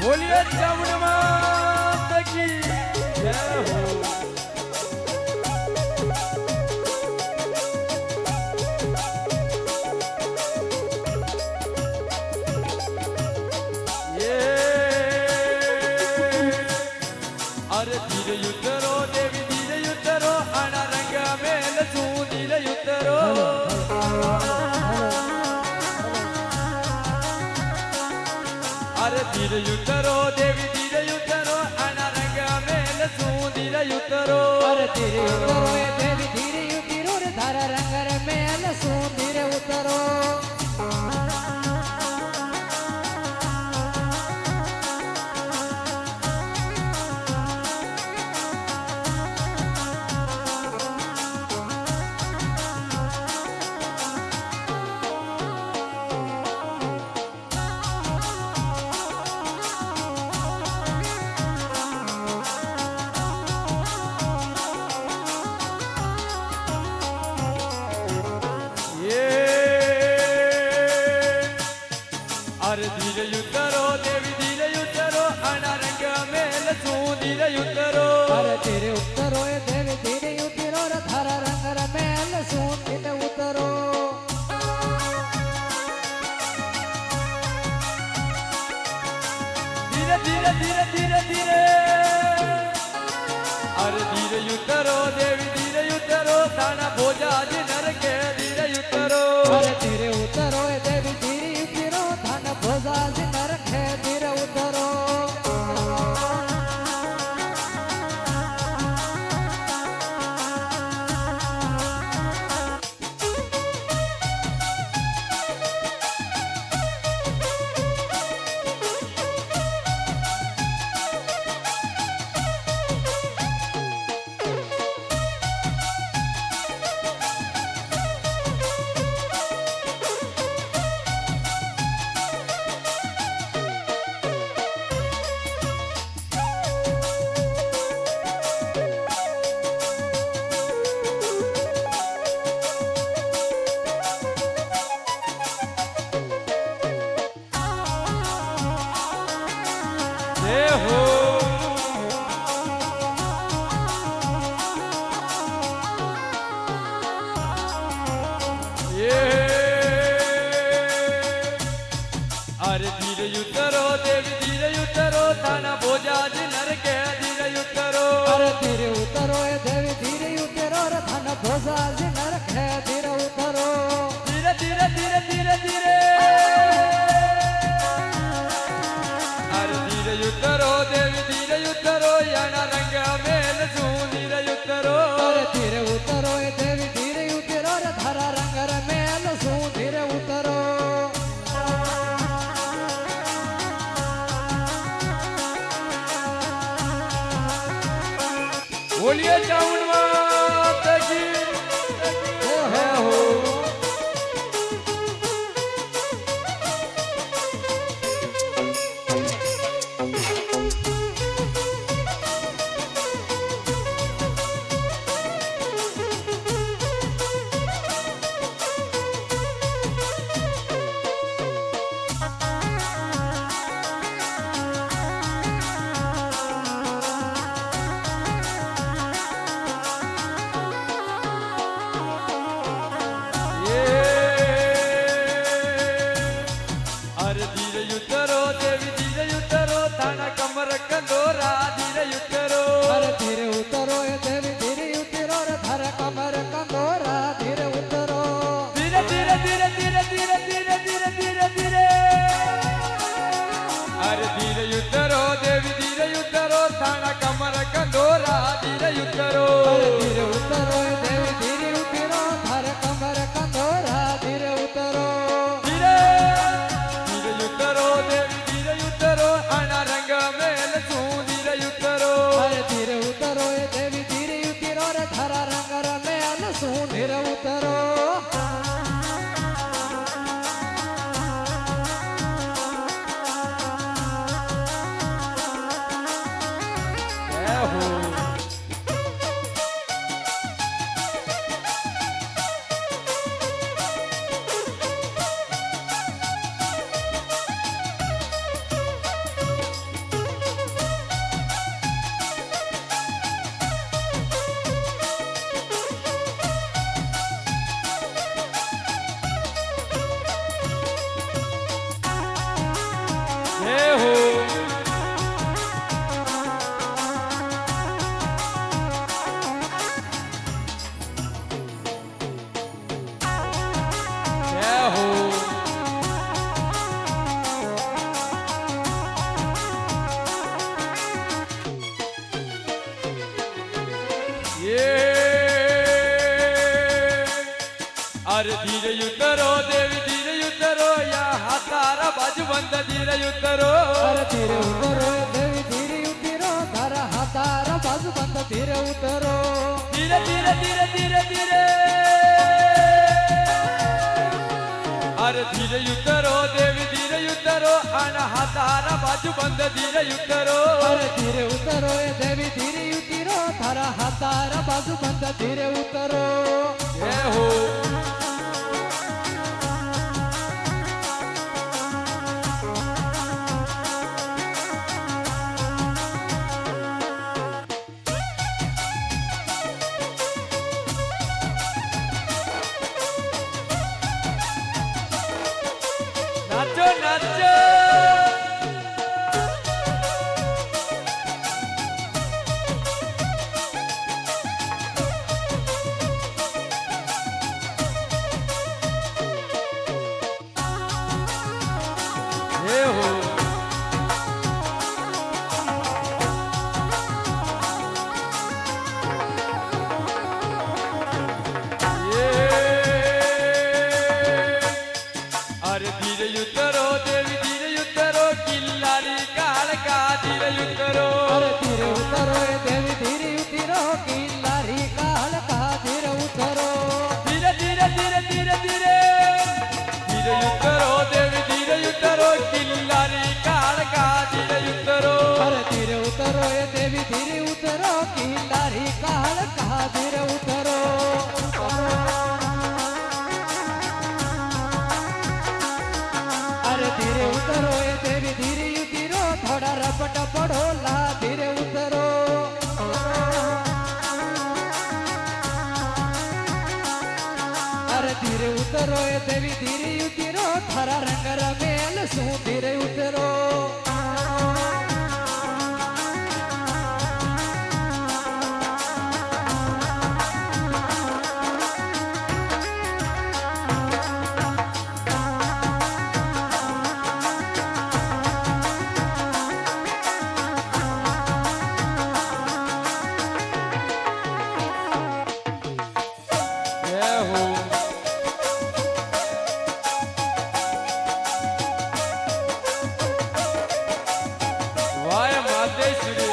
बोलिए चामुंड माता की जय हो। ये अरे धीरे उतरो देवी धीरे उतरो आना रंग मेल तू धीरे उतरो। अरे धीरे उतरो देवी धीरे उतरो आना रंग मेल तू धीरे उतरो। अरे धीरे उतरो ए देवी धीरे उतरो रे धारा रंग रे मेल सू धीरे उतरो। अरे धीरे उतरो देवी धीरे उतरो आना रंग मेल तू धीरे उतरो। अरे धीरे उतरो ए देवी धीरे उतरो रे धारा रंग रे मेल सू धीरे उतरो। धीरे धीरे धीरे धीरे धीरे अरे धीरे उतरो देवी धीरे उतरो ताना भोजा जी नर के धीरे उतरो। अरे धीरे उतरो ए देवी धीरे उतरो धन भोजा जी नरखे धीरे उतरो। जय हो। ये अरे धीरे उतरो देवी धीरे उतरो ताना भोजा जी नर के धीरे उतरो। अरे धीरे उतरो ए देवी धीरे उतरो रे धन भोजा जी नरखे धीरे उतरो। धीरे धीरे धीरे धीरे धीरे अरे धीरे उतरो देवी धीरे उतरो याना रंग मेल तू धीरे उतरो। अरे धीरे उतरो ए देवी धीरे उतरो रे धारा रंग रे मेल सू धीरे उतरो। बोलिए चामुंड माता की जय हो। अरे धीरे उतरो देवी धीरे उतरो या हातारा बाजू बंद धीरे उतरो अरे धीरे उतरो देवी धीरे उतरो तारा हातारा बाजू बंद धीरे उतरो धीरे धीरे धीरे धीरे धीरे अरे धीरे उतरो देवी धीरे उतरो आणि हातारा बाजू बंद धीरे उतरो अरे धीरे उतरो देवी धीरे उतरो तारा हातारा बाजू बंद धीरे उतरो जय हो नाचो नाचो हे हो अरे धीरे उतरो देवी धीरे उतरो किल्लारी काळका धीरे उतरो अरे धीरे उतरो देवी धीरे उतरो किल्लारी काळका धीरे उतरो धीरे धीरे धीरे धीरे धीरे धीरे उतरो देवी धीरे उतरो किल्लारी काळका धीरे उतरो अरे धीरे उतरो देवी धीरे उतरो किल्लारी काळका धीरे उतरो अरे धीरे उतरो देवी धीरे उतरो थोड़ा रपट पड़ोला धीरे उतरो अरे धीरे उतरो देवी धीरे उतरो थारा रंग रमेल सू धीरे उतरो जय हो वाय मातेश्वरी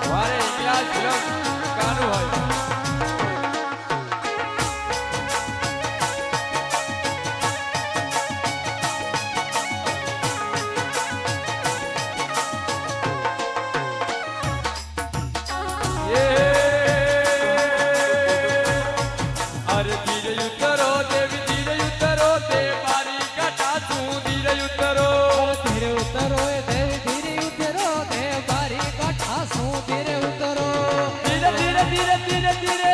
वारे इंग्लिश फिल्म गाणं હોય अरे धीरे उतरो देवी धीरे उतरो दे मारी काटा तू धीरे उतरो धीरे उतरो देवी धीरे उतरो दे बारी काठा सू धीरे उतरो धीरे धीरे धीरे धीरे धीरे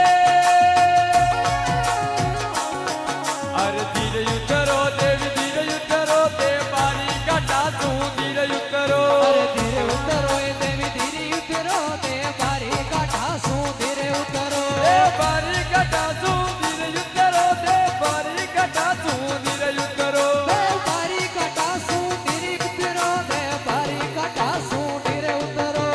अरे धीरे उतरो देवी धीरे उतरो दे मारी काटा तू धीरे उतरो अरे धीरे उतरो देवी धीरे उतरो दे बारी काठा सू धीरे उतरो दे मारी काटा तू धीरे उतरो दे मारी काटा तू धीरे उतरो दे बारी काठा सू धीरे उतरो दे बारी काठा सू धीरे उतरो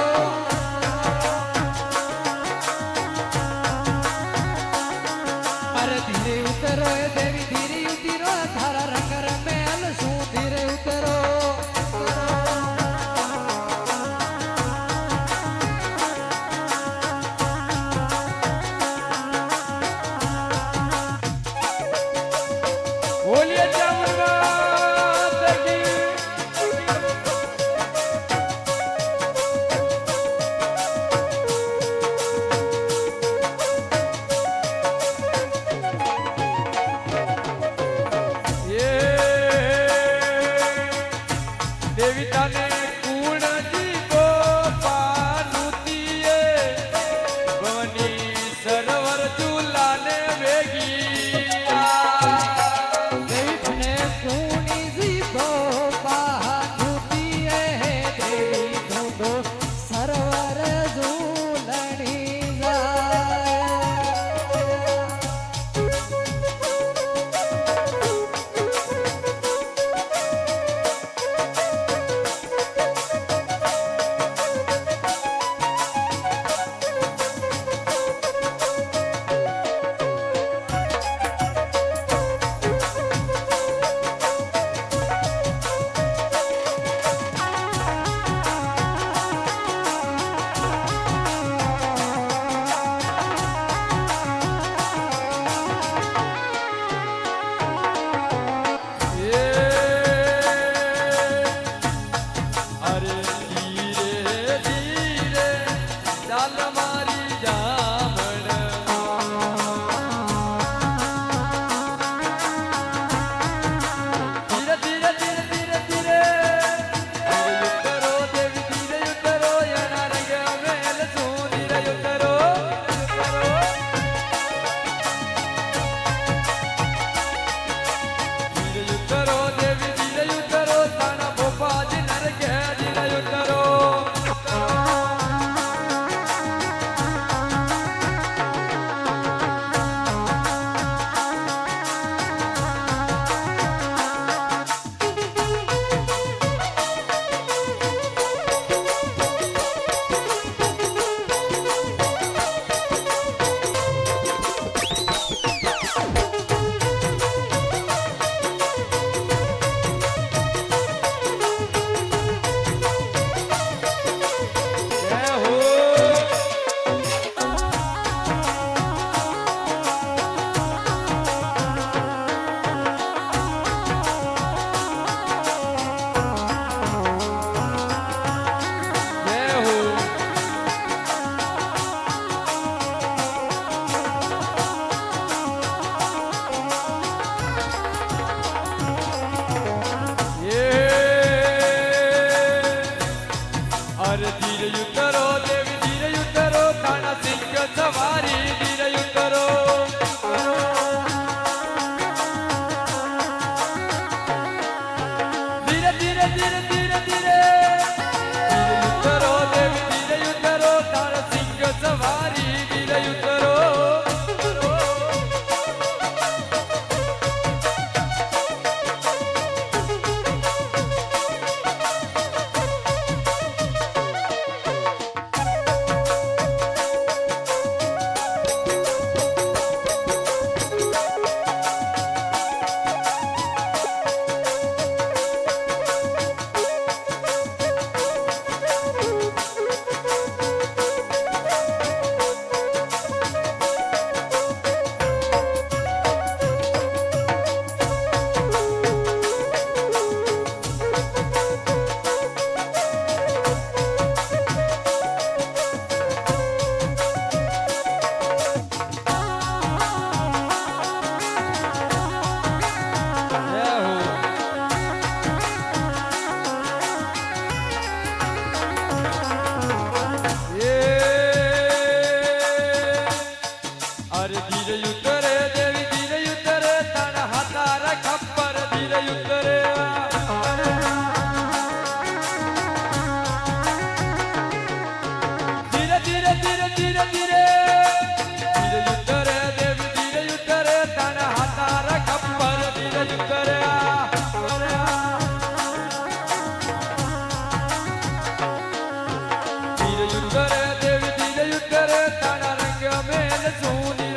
अरे धीरे उतरो देवी धीरे उतरो थारा रंग रमेल सू धीरे उतरो बोलिए चामुंडा माता की ये देवी ताने कूण जी को पानुतीये भवनी सरोवर झूलाने वेगी देवी ने कूनी जी को पानुती है देवी ढूंढो सरवर झूलनी जाए અરે ધીરે ઉતરો દેવી ધીરે ઉતરો થાણા સિંહ સવારી ધીરે ઉતરો ધીરે ધીરે ધીરે ધીરે ધીરે ધીરે ઉતરો દેવી ધીરે ઉતરો થાણા સિંહ સવારી ધીરે ઉતરો અરે ધીરે ઉતરે દેવી ધીરે ઉતરે તારા હાથારા ખપ્પર ધીરે ઉતરે ધીરે ધીરે ધીરે ધીરે ધીરે ધીરે ઉતરે દેવી ધીરે ઉતરે તારા હાથારા ખપ્પર ધીરે ઉતરે ધીરે ઉતરે દેવી ધીરે ઉતરે તારા રંગ મેલ સૂની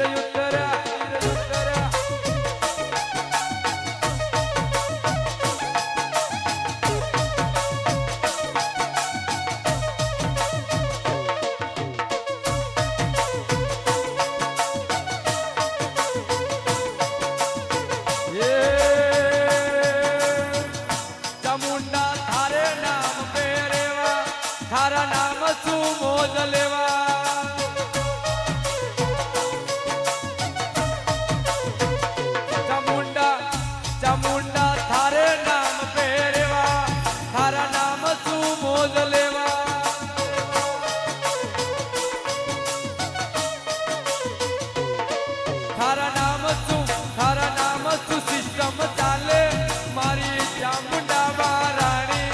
ચામુંડા થારે નામ પેરેવા થારા નામ શું મોજ લેવા ચામુંડા થારે નામ પેરેવા થારા નામ શું મોજ લેવા થારા નામ શું સિસ્ટમ ચાલે મારી ચામુંડા બારાણી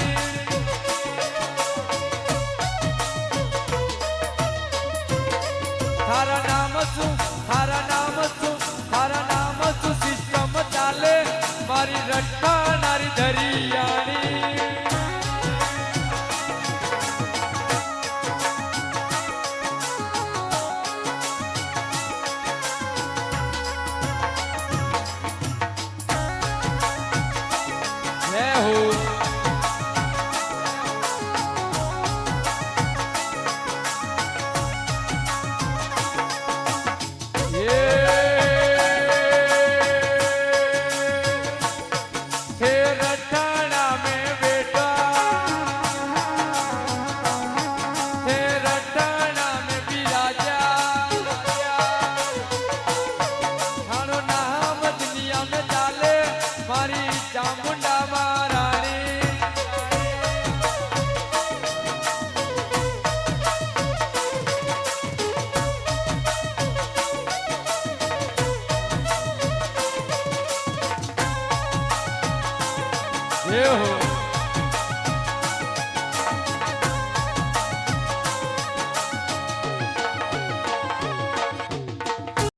થારા નામ શું સિસ્ટમ ચાલે મારી રઠાનારી ધરિયાણી ચામુંડા મહારાણી એ હો